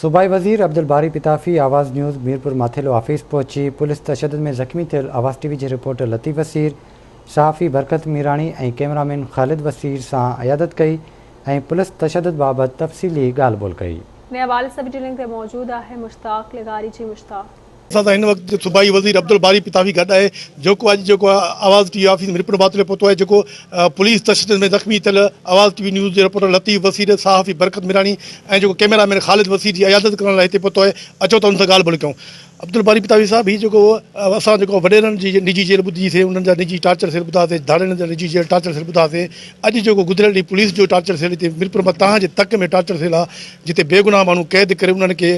सूबाई वज़ीर अब्दुल बारी पिताफ़ी आवाज़ न्यूज़ मीरपुर माथेलो ऑफिस पहुंची। पुलिस तशद्दुद में ज़ख्मी थियल आवाज़ टीवी के रिपोर्टर लतीफ़ वसीर, सहाफ़ी बरकत मीरानी और कैमरामैन ख़ालिद वसीर से अयादत कई और पुलिस तशद्दुद बाबत तफ़सीली ॻाल्हि ॿोल कई। हवाले से वीडियो लिंक मौजूद है मुश्ताक लगारी जी। मुश्ताक इन वक्त सूबाई वज़ीर अब्दुल बारी पिताफ़ी गड है जो अज जो आवाज़ टीवी ऑफिस मीरपुर माथेलो पहुतो है जो पुलिस तशद्दुद में ज़ख्मी थियल आवाज़ टीवी न्यूज़ के रिपोर्टर लतीफ़ वसीर, सहाफ़ी बरकत मीरानी और जो कैमरामैन ख़ालिद वसीर की अयादत करण लाइ हिते पहुतो है। अचो तो उनसे ॻाल्हि ॿोल कयूं। अब्दुल बारी पिताफ़ी साहब, ही जो असां जो वॾेरनि जी निजी जेल ॿुधीसीं, उन्हनि जा निजी टार्चर सेल ॿुधासीं, धाड़नि जा निजी जेल टार्चर सेल ॿुधासीं। अॼु जेको गुज़िरियल ॾींहुं पुलिस जो टार्चर सेल हिते मीरपुर में तव्हांजे तक में टार्चर सेल आहे, जिते बेगुनाह माण्हू कैद करे उन्हनि खे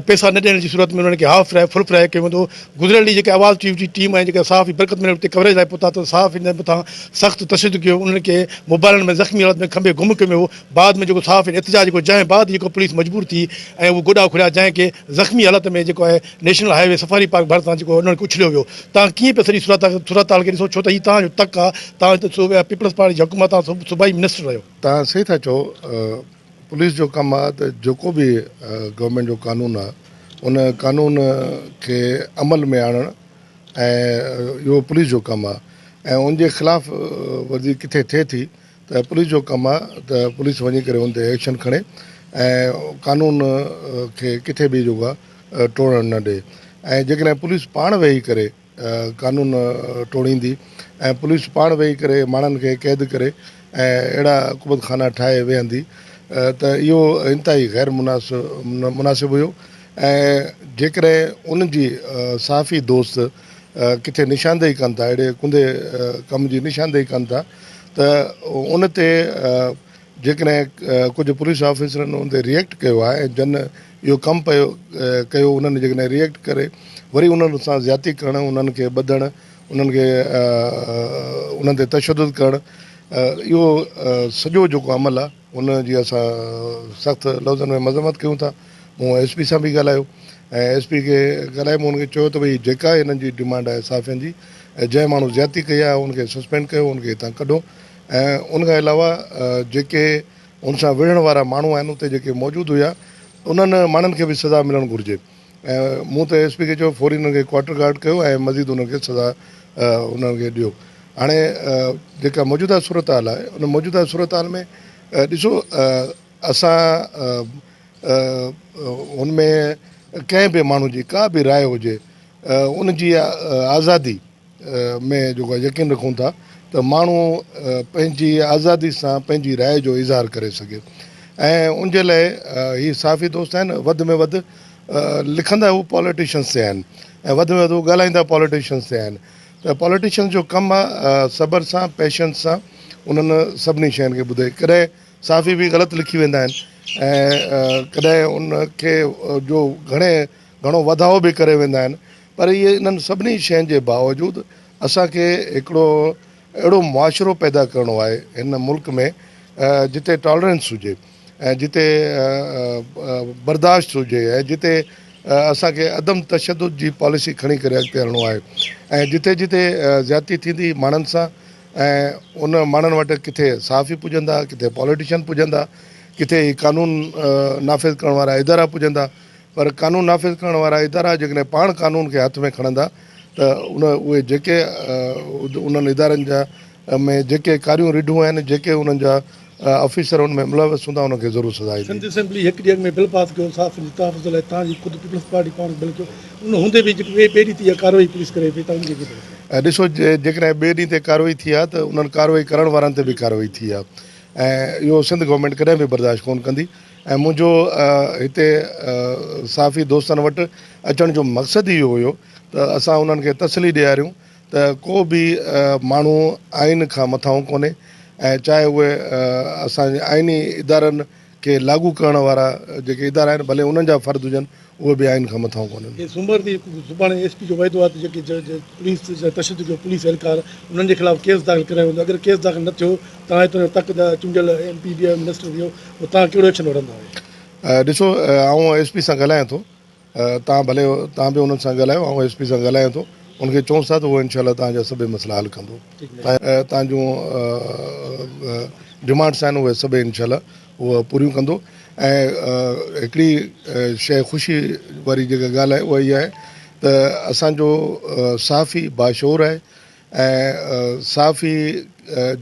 पैसा न ॾियण जी सूरत में उन्हनि खे हाफ फ्राई फुल फ्राई कयो वेंदो। गुज़िरियल ॾींहुं जेके आवाज़ टीवी जी टीम आहे, जेके सहाफ़ी बरकत में उते कवरेज लाइ पहुता, त सहाफ़ी जे मथां सख़्तु तशद्दुद कयो, उन्हनि खे मोबाइलनि में ज़ख़्मी हालत में खंभे गुम कयो वियो। बाद में जेको सहाफ़ी एहतजाज जेको जंहिं बाद जेको पुलिस मजबूर थी ऐं उहो गोॾा खुलिया, जंहिंखे ज़ख़्मी हालत में जेको आहे नेशनल हाईवे सफ़ारी पार्क भरिसां जेको उन्हनि खे उछलियो वियो। तव्हां कीअं पिया सॼी सूरत हाल खे ॾिसो, छो त हीउ तव्हांजो तक आहे, तव्हां हिते पीपल्स पार्टी जी हुकूमत आहे, सूबाई मिनिस्टर रहियो। तव्हां सही था चओ, पुलिस जो कमु आहे त जेको बि गवर्नमेंट जो कानून आहे उन कानून खे अमल में आणणु ऐं इहो पुलिस जो कमु आहे। ऐं उनजे ख़िलाफ़ वर्ज़ी किथे थिए थी त पुलिस जो कमु आहे त पुलिस वञी करे उन ते एक्शन खणे ऐं कानून खे किथे बि जेको आहे टोड़ण न ॾिए। ऐं जेकॾहिं पुलिस पाण वेही करे कानून टोड़ींदी ऐं पुलिस पाण वेही करे माण्हुनि खे क़ैद करे ऐं अहिड़ा हुकूमत खाना ठाहे वेहंदी त इहो इंतिहाई गैर मुनासिबु हुयो। ऐं जेकॾहिं उनजी सहाफ़ी दोस्त किथे निशानदेही कनि था, अहिड़े कुंदे कम जी निशानदेही कनि था, त उन ते जेकॾहिं कुझु पुलिस ऑफिसरनि उन ते रिएक्ट कयो आहे ऐं जन इहो कमु कयो, उन्हनि जेकॾहिं रिएक्ट करे वरी उन्हनि सां ज़्यादती करणु, उन्हनि खे ॿधणु, उन्हनि खे उन्हनि ते तशद्दुद करणु, इहो सॼो जेको अमल आहे उनजी असां सख़्तु लफ़्ज़नि में मज़म्मत कयूं था। मूं SP सां बि ॻाल्हायो ऐं SP खे ॻाल्हाए मूं हुनखे चयो त भई जेका हिननि जी डिमांड आहे सहाफ़ियुनि जी, जंहिं माण्हू ज़्यादती कई आहे उनखे सस्पेंड कयो, उनखे हितां कढो। ऐं उनखां अलावा जेके उन सां विढ़ण वारा माण्हू आहिनि उते जेके मौजूदु हुया, उन्हनि माण्हुनि खे बि सज़ा मिलणु घुरिजे। ऐं मूं त SP खे चयो फौरी उन्हनि खे क्वार्टर गार्ड कयो ऐं मज़ीद उन्हनि खे सज़ा उन्हनि खे ॾियो। हाणे जेका मौजूदा सूरत हाल आहे, उन मौजूदा सूरत हाल में ॾिसो, असां उनमें कंहिं बि माण्हू जी का बि राय हुजे, उनजी आज़ादी में जेको यकीन रखूं था त माण्हू पंहिंजी आज़ादी सां पंहिंजी राय जो इज़हार करे सघे। ऐं उनजे लाइ हीअ सहाफ़ी दोस्त आहिनि, वधि में वधि लिखंदा हू पॉलिटिशियंस ते आहिनि ऐं वधि में वधि हू ॻाल्हाईंदा पॉलिटिशियंस ते आहिनि। त पॉलिटिशियंस जो कमु आहे सब्र सां, पेशेंस सां उन्हनि सभिनी शयुनि खे ॿुधे। कॾहिं सहाफ़ी बि ग़लति लिखी वेंदा आहिनि ऐं कॾहिं उनखे जो घणो वधाउ बि करे वेंदा आहिनि, पर इहे इन्हनि सभिनी शयुनि जे बावजूदि असांखे हिकिड़ो अहिड़ो मुआशिरो पैदा करिणो आहे हिन मुल्क में जिते टॉलरेंस हुजे ऐं जिते बर्दाश्त हुजे ऐं जिते असांखे अदम तशद्दुद जी पॉलिसी खणी करे अॻिते हलणो आहे। ऐं जिते जिते ज़्यादती थींदी माण्हुनि सां, ऐं उन माण्हुनि वटि किथे सहाफ़ी पुॼंदा, किथे पॉलिटिशियन पुॼंदा, किथे कानून नाफ़िज़ करण वारा इदारा पुॼंदा। पर कानून नाफ़िज़ करण वारा इदारा जेकॾहिं पाण कानून खे हथ में खणंदा त उहे जेके उन्हनि इदारनि जा में जेके कारियूं रिढूं आहिनि, जेके उन्हनि जा ऑफिसर उन में मुलविस हूंदा, उनखे ज़रूरु सज़ा ईंदी। सिंध असेंबली हिकु ॾींहं में बिल पास कयो सहाफ़ियुनि जे तहफ़्फ़ुज़ लाइ, तव्हांजी ख़ुदि पीपल्स पार्टी पाण बिल कयो, उन हूंदे बि जेके ॿिए ॾींहं ते इहा कार्रवाई पुलिस करे पई, तव्हां उनखे ॾिसो, जेकॾहिं ॿिए ॾींहं ते कार्रवाई थी आहे त उन्हनि कार्रवाई करण वारनि ते बि कार्रवाई थी आहे ऐं इहो सिंध गवर्नमेंट कॾहिं बि बर्दाश्त कोन कंदी। ऐं मुंहिंजो हिते सहाफ़ी दोस्तनि वटि अचण जो मक़सदु इहो हुयो त असां उन्हनि खे तसली ॾियारियूं त को बि माण्हू आइन खां मथां कोन्हे, ऐं चाहे उहे असांजे आइनी इदारनि खे लागू करण वारा जेके इदारा आहिनि, भले उन्हनि जा फ़र्ज़ हुजनि, उहे बि आइन खां मथां कोन्हनि। सूमर ॾींहुं सुभाणे SP जो वाइदो आहे त जेके पुलिस तशद्दुद जो पुलिस एहलकार उन्हनि जे ख़िलाफ़ केस दाख़िल करायो वेंदो। अगरि केस दाख़िल न थियो, तव्हां हितां तक चूंडियल MP बि मिनिस्टर वियो, तव्हां कहिड़ो एक्शन वठंदा? ॾिसो, आउं SP सां ॻाल्हायां थो, तव्हां बि उन्हनि सां ॻाल्हायो, ऐं SP सां ॻाल्हायां थो, उनखे चऊंसि था त उहो इनशाला तव्हांजा सभई मसइला हल कंदो। तव्हां जूं डिमांड्स आहिनि उहे सभई इनशाला उहा पूरियूं कंदो। ऐं हिकिड़ी शइ ख़ुशी वारी जेका ॻाल्हि आहे उहा इहा आहे त असांजो सहाफ़ी बाशोर आहे ऐं सहाफ़ी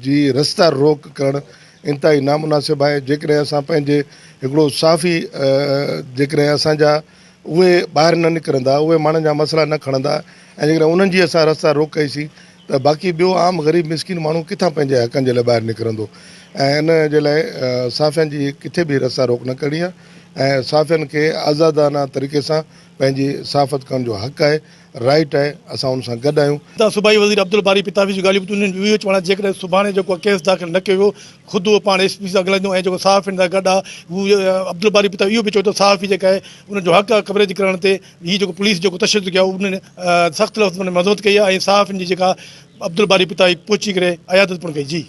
जी रस्ता रोक करणु इंतिहाई नामुनासिबु आहे। जेकॾहिं असां पंहिंजे हिकिड़ो सहाफ़ी जेकॾहिं असांजा उहे ॿाहिरि न निकिरंदा, उहे माण्हुनि जा मसइला न खणंदा ऐं जेकॾहिं उन्हनि जी असां रस्ता रोक कईसीं त बाक़ी ॿियो आम ग़रीब मिसकिन माण्हू किथां पंहिंजे हक़नि जे लाइ ॿाहिरि निकिरंदो। ऐं इन जे लाइ सहाफ़ियुनि जी किथे बि रस्ता रोक न करणी आहे ऐं सहाफ़ियुनि खे आज़ादाना तरीक़े सां पंहिंजी सहाफ़त करण जो हक़ आहे, राइट आहे। असां उन सां गॾु आहियूं। त सूबाई वज़ीर अब्दुल बारी पितावी जी ॻाल्हियूं उन्हनि इहो चवणु जेकॾहिं सुभाणे जेको केस दाख़िल न कयो ख़ुदि उहो पाण SP सां ॻाल्हाईंदो ऐं जेको सहाफ़ियुनि सां गॾु आहे उहो अब्दुल बारी पितावी इहो बि चयो त सहाफ़ी जेका आहे उनजो हक़ आहे कवरेज करण ते। हीअ जेको पुलिस जेको तशदुद कयो उन्हनि सख़्तु लफ़्ज़ में मज़म्मत कई आहे ऐं सहाफ़ियुनि जी जेका अब्दुल बारी पितावी पहुची करे अयादत पिणु कई। जी